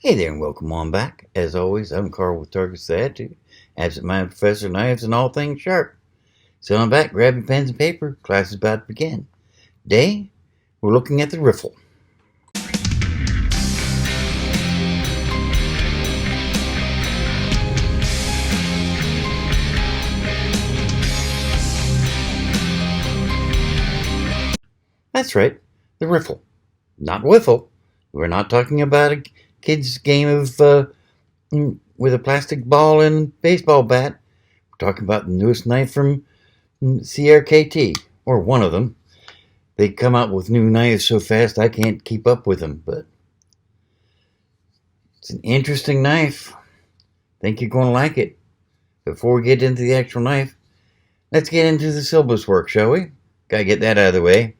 Hey there and welcome on back. As always, I'm Carl with Target's the Attitude, absent-minded professor of knives and all things sharp. So I'm back, grab your pens and paper, class is about to begin. Today, we're looking at the riffle. That's right, the riffle. Not whiffle. We're not talking about a kid's game of with a plastic ball and baseball bat. We're talking about the newest knife from CRKT, or one of them. They come out with new knives so fast I can't keep up with them, but it's an interesting knife. Think you're going to like it. Before we get into the actual knife, let's get into the syllabus work, shall we? Gotta get that out of the way.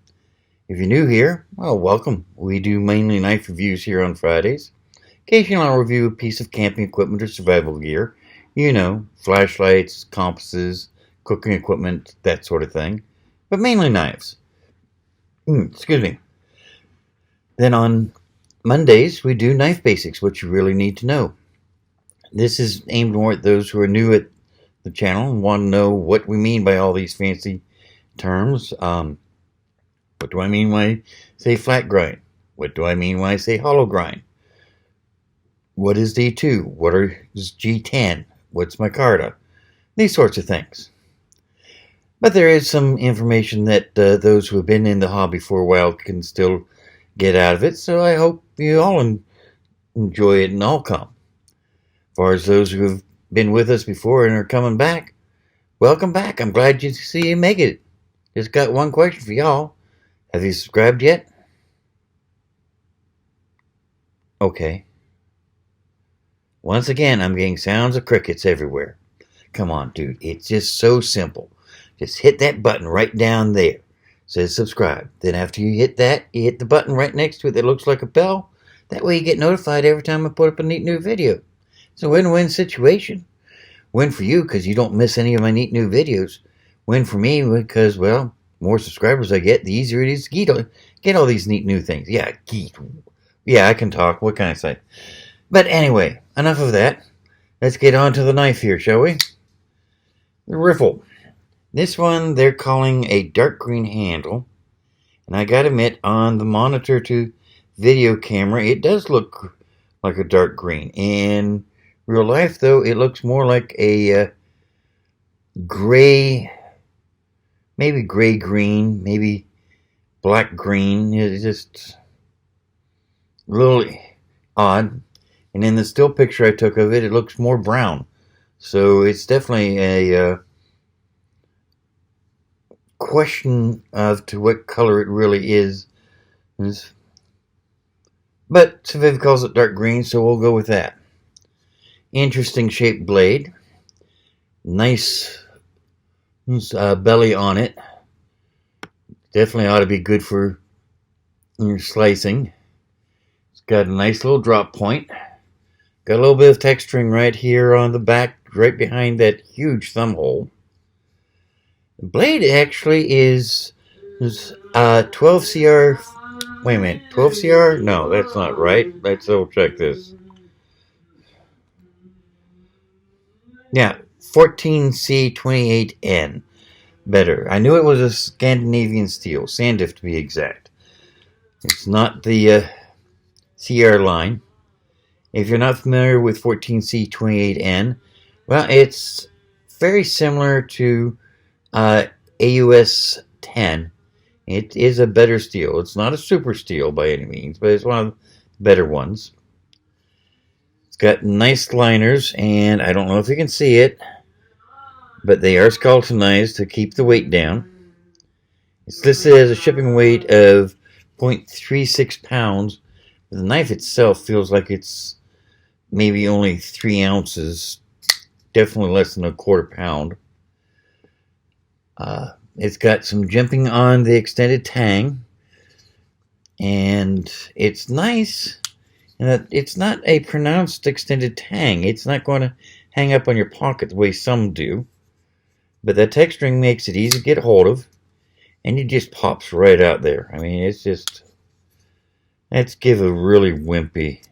If you're new here, well, welcome. We do mainly knife reviews here on Fridays. Occasionally I'll review a piece of camping equipment or survival gear. You know, flashlights, compasses, cooking equipment, that sort of thing. But mainly knives. Excuse me. Then on Mondays, we do knife basics, what you really need to know. This is aimed more at those who are new at the channel and want to know what we mean by all these fancy terms. What do I mean when I say flat grind? What do I mean when I say hollow grind? What is D2? What is G10? What's micarta? These sorts of things. But there is some information that those who have been in the hobby for a while can still get out of it, so I hope you all enjoy it and all come. As far as those who have been with us before and are coming back, welcome back. I'm glad to see you make it. Just got one question for y'all. Have you subscribed yet? Okay. Once again, I'm getting sounds of crickets everywhere. Come on, dude. It's just so simple. Just hit that button right down there. It says subscribe. Then after you hit that, you hit the button right next to it that looks like a bell. That way you get notified every time I put up a neat new video. It's a win-win situation. Win for you because you don't miss any of my neat new videos. Win for me because, well, more subscribers I get, the easier it is to get all these neat new things. Yeah, I can talk. What can I say? But anyway, enough of that. Let's get on to the knife here, shall we? The riffle. This one they're calling a dark green handle. And I gotta admit, on the monitor to video camera, it does look like a dark green. In real life, though, it looks more like a gray, maybe gray-green, maybe black-green. It's just a little odd. And in the still picture I took of it, it looks more brown. So it's definitely a question of to what color it really is. But Civivi calls it dark green, so we'll go with that. Interesting shaped blade. Nice belly on it. Definitely ought to be good for slicing. It's got a nice little drop point. Got a little bit of texturing right here on the back, right behind that huge thumb hole. The blade actually is 12 CR. Wait a minute, 12 CR? No, that's not right. Let's double check this. Yeah, 14C28N. Better. I knew it was a Scandinavian steel, Sandif to be exact. It's not the CR line. If you're not familiar with 14C28N, well, it's very similar to AUS 10. It is a better steel. It's not a super steel by any means, but it's one of the better ones. It's got nice liners, and I don't know if you can see it, but they are skeletonized to keep the weight down. It's listed as a shipping weight of 0.36 pounds. The knife itself feels like it's maybe only 3 ounces, definitely less than a quarter pound. It's got some jimping on the extended tang, and it's nice in that it's not a pronounced extended tang. It's not going to hang up on your pocket the way some do, but that texturing makes it easy to get a hold of, and it just pops right out there. I mean, it's just, let's give a really wimpy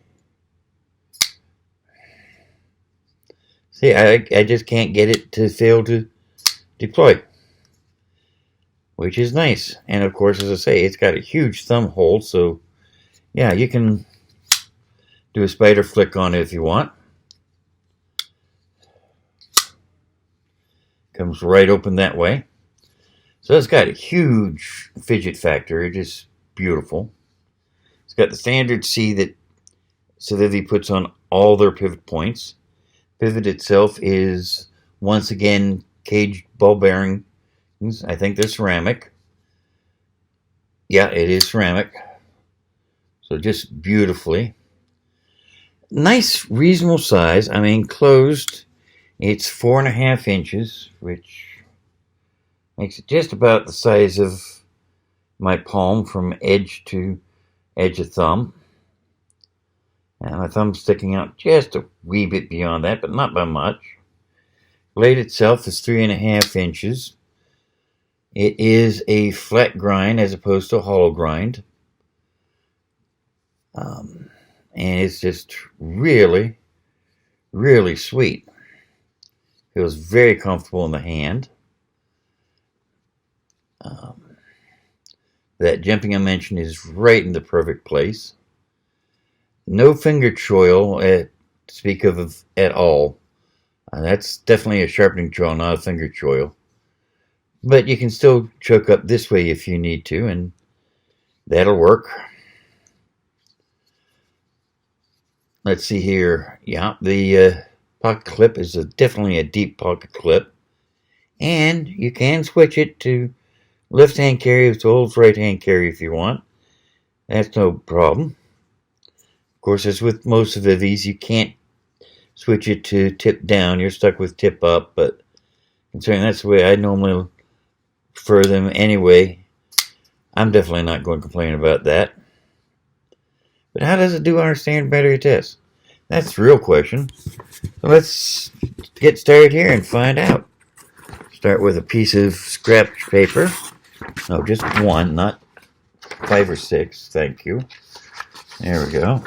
See, I just can't get it to fail to deploy, which is nice. And of course, as I say, it's got a huge thumb hole, so yeah, you can do a spider flick on it if you want. Comes right open that way. So it's got a huge fidget factor. It is beautiful. It's got the standard C that Civivi puts on all their pivot points. Pivot itself is, once again, caged ball bearings. I think they're ceramic. Yeah, it is ceramic. So just beautifully. Nice, reasonable size. I mean, closed, it's 4.5 inches, which makes it just about the size of my palm from edge to edge of thumb. And my thumb's sticking out just a wee bit beyond that, but not by much. Blade itself is 3.5 inches. It is a flat grind as opposed to a hollow grind. And it's just really, really sweet. Feels very comfortable in the hand. That jimping I mentioned is right in the perfect place. No finger choil to speak of at all. That's definitely a sharpening choil, not a finger choil. But you can still choke up this way if you need to, and that'll work. Let's see here. Yeah, the pocket clip is definitely a deep pocket clip. And you can switch it to left-hand carry as well as right-hand carry if you want. That's no problem. Of course, as with most of these, you can't switch it to tip down. You're stuck with tip up, but considering that's the way I normally prefer them anyway, I'm definitely not going to complain about that. But how does it do on our standard battery test? That's the real question. So let's get started here and find out. Start with a piece of scrap paper. No, just one, not 5 or 6. Thank you. There we go.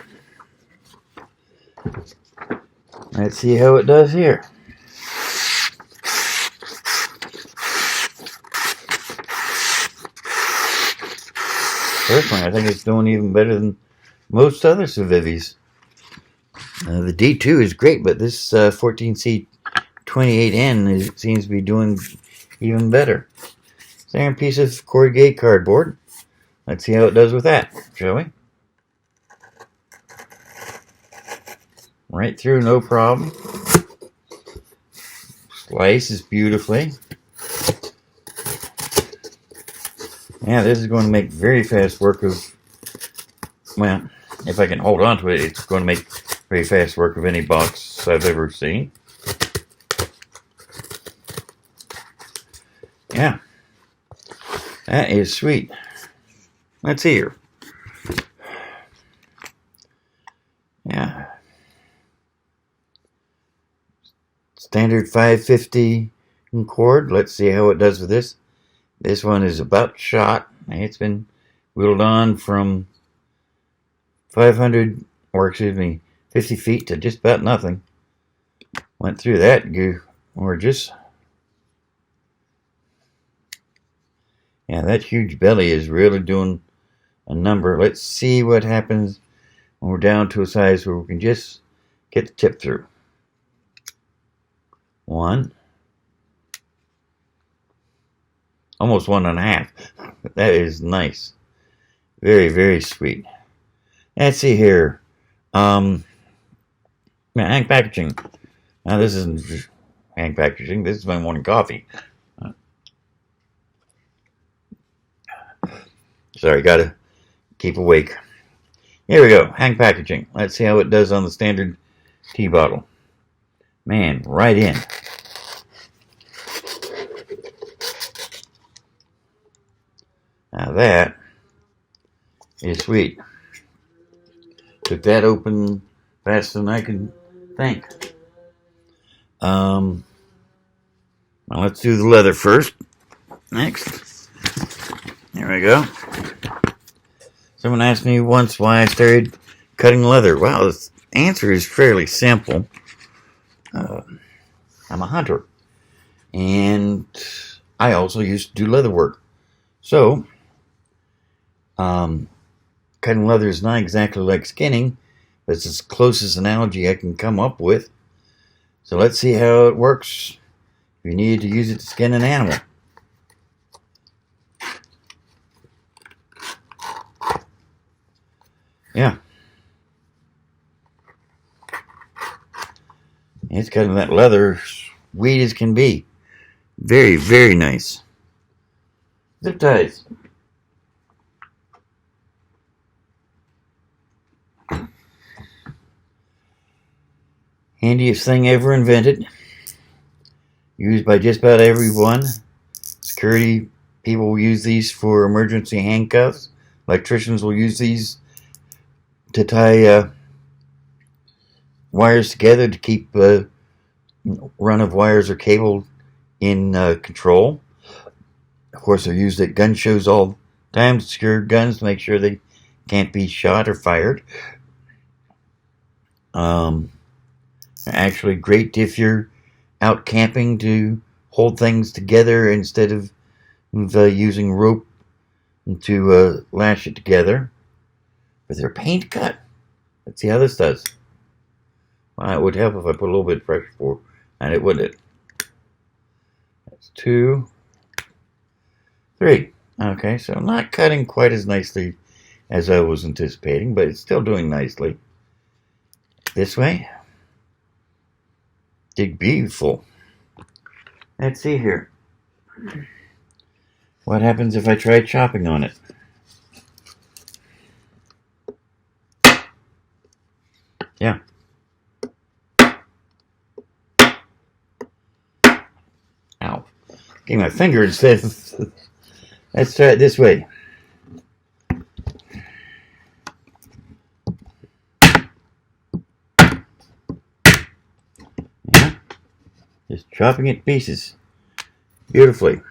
Let's see how it does here. Personally, I think it's doing even better than most other Civivis. The D2 is great, but this 14C28N seems to be doing even better. Second piece of corrugated cardboard. Let's see how it does with that, shall we? Right through, no problem. Slices beautifully. Yeah, this is going to make very fast work of, well, if I can hold on to it, it's going to make very fast work of any box I've ever seen. Yeah, that is sweet. Let's see here. Yeah. Standard 550 cord. Let's see how it does with this. This one is about shot. It's been wheeled on from 500, or excuse me, 50 feet to just about nothing. Went through that gorgeous. Yeah, that huge belly is really doing a number. Let's see what happens when we're down to a size where we can just get the tip through. 1. Almost 1.5. That is nice. Very, very sweet. Let's see here. Hang packaging. Now this isn't hang packaging. This is my morning coffee. Sorry, gotta keep awake. Here we go. Hang packaging. Let's see how it does on the standard tea bottle. Man, right in. Now that is sweet. Took that open faster than I could think. Well, let's do the leather first. Next. There we go. Someone asked me once why I started cutting leather. Well, the answer is fairly simple. I'm a hunter. And I also used to do leather work. So, cutting leather is not exactly like skinning, but it's as close as analogy I can come up with. So let's see how it works if you need to use it to skin an animal. Yeah. It's kind of that leather, sweet as can be. Very, very nice. Zip ties. Handiest thing ever invented. Used by just about everyone. Security people will use these for emergency handcuffs. Electricians will use these to tie wires together to keep run of wires or cable in control. Of course, they're used at gun shows all the time to secure guns to make sure they can't be shot or fired. Actually great if you're out camping to hold things together instead of using rope to lash it together. But they're paint cut. Let's see how this does. Well, it would help if I put a little bit of pressure for it, and it wouldn't. That's 2, 3. Okay, so not cutting quite as nicely as I was anticipating, but it's still doing nicely. This way. Did beautiful. Let's see here. What happens if I try chopping on it? Yeah. Ow. Getting my finger instead. Let's try it this way. Yeah. Just chopping it to pieces. Beautifully.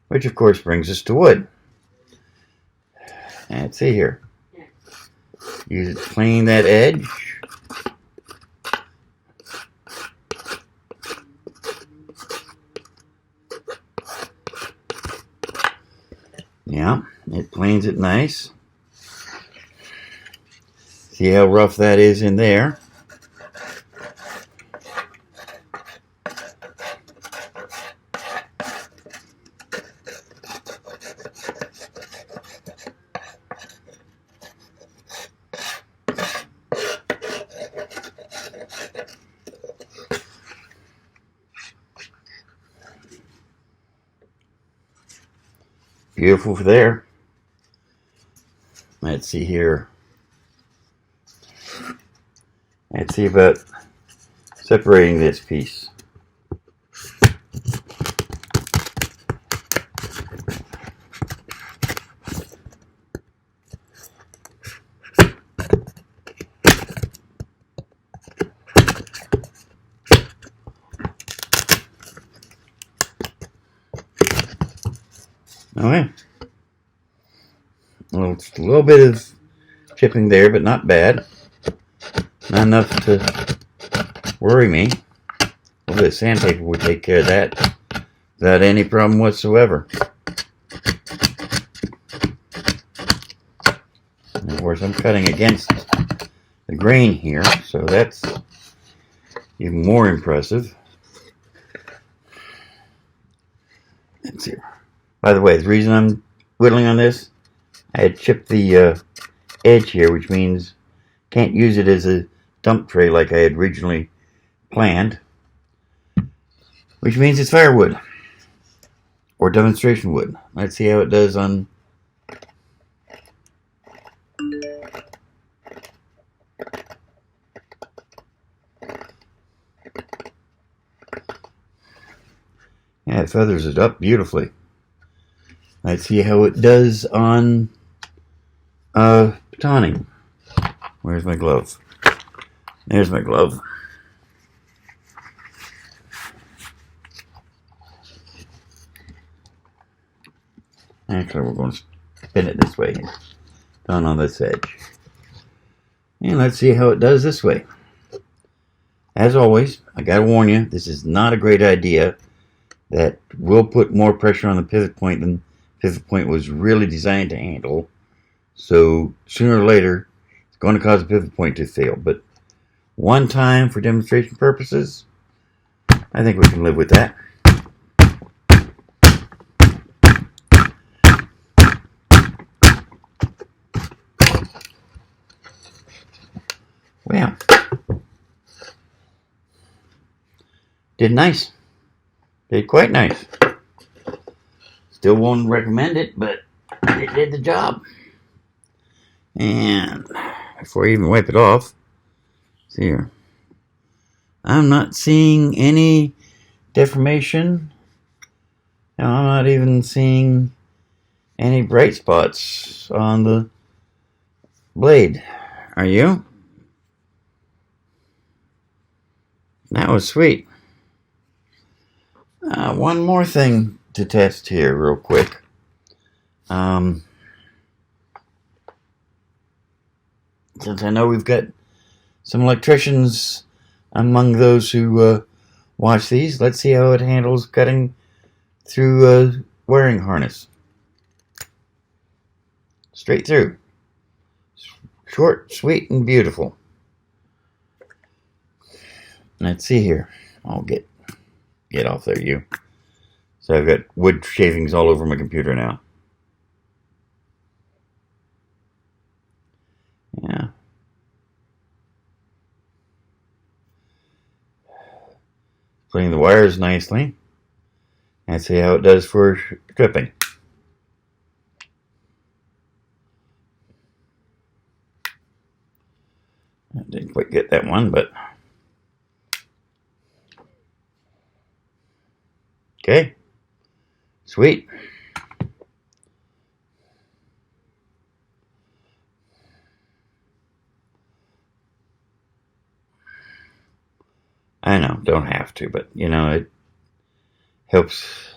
Which of course brings us to wood. Let's see here. Use it to clean that edge. Yeah, it planes it nice. See how rough that is in there. Beautiful there. Let's see here. Let's see about separating this piece. Okay. Well, it's a little bit of chipping there, but not bad. Not enough to worry me. A little bit of sandpaper would take care of that without any problem whatsoever. And of course, I'm cutting against the grain here, so that's even more impressive. Let's see. By the way, the reason I'm whittling on this, I had chipped the edge here, which means can't use it as a dump tray like I had originally planned, which means it's firewood or demonstration wood. Let's see how it does on. Yeah, it feathers it up beautifully. Let's see how it does on batoning. Where's my glove? There's my glove. Actually, we're going to spin it this way. Down on this edge. And let's see how it does this way. As always, I gotta warn you, this is not a great idea. That will put more pressure on the pivot point than the pivot point was really designed to handle. So sooner or later, it's going to cause a pivot point to fail. But one time for demonstration purposes, I think we can live with that. Well, did nice. Did quite nice. Still won't recommend it, but it did the job. And before I even wipe it off, see here. I'm not seeing any deformation. And I'm not even seeing any bright spots on the blade. Are you? That was sweet. One more thing to test here real quick. Since I know we've got some electricians among those who watch these, let's see how it handles cutting through a wiring harness. Straight through. Short, sweet, and beautiful. Let's see here. I'll get off there, you. So I've got wood shavings all over my computer now. Yeah. Putting the wires nicely. And see how it does for stripping. I didn't quite get that one, but okay. Sweet. I know, don't have to, but you know, it helps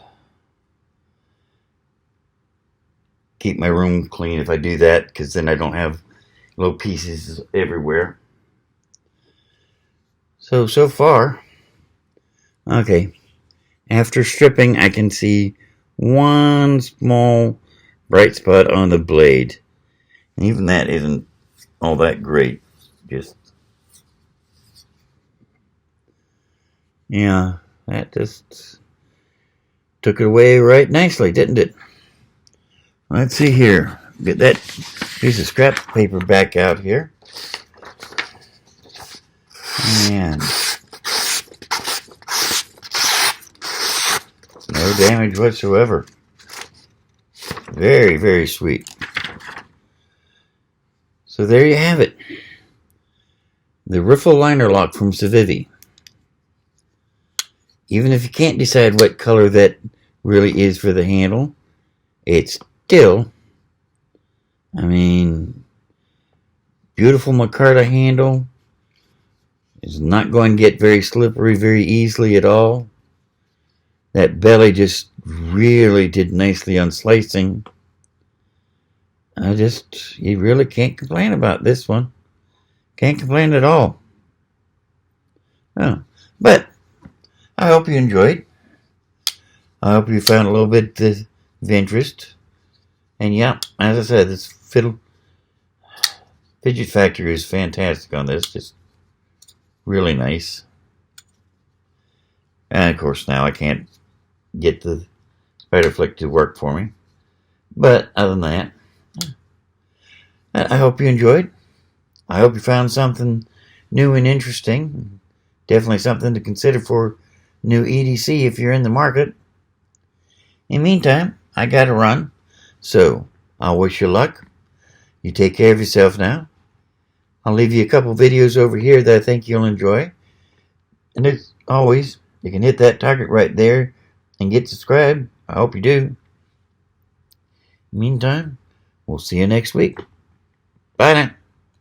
keep my room clean if I do that, because then I don't have little pieces everywhere. So far, okay. After stripping, I can see one small bright spot on the blade. And even that isn't all that great. Just, yeah, that just took it away right nicely, didn't it? Let's see here. Get that piece of scrap paper back out here. And no damage whatsoever. Very, very sweet. So there you have it. The Riffle liner lock from Civivi. Even if you can't decide what color that really is for the handle, it's still, I mean, beautiful micarta handle. It's not going to get very slippery very easily at all. That belly just really did nicely on slicing. You really can't complain about this one. Can't complain at all. Oh, but I hope you enjoyed. I hope you found a little bit of interest. And yeah, as I said, this fidget factory is fantastic on this. Just really nice. And of course now I can't get the spider flick to work for me. But other than that, I hope you enjoyed. I hope you found something new and interesting. Definitely something to consider for new EDC if you're in the market. In the meantime, I gotta run. So I'll wish you luck. You take care of yourself now. I'll leave you a couple videos over here that I think you'll enjoy. And as always, you can hit that target right there and get subscribed. I hope you do. Meantime, we'll see you next week. Bye now.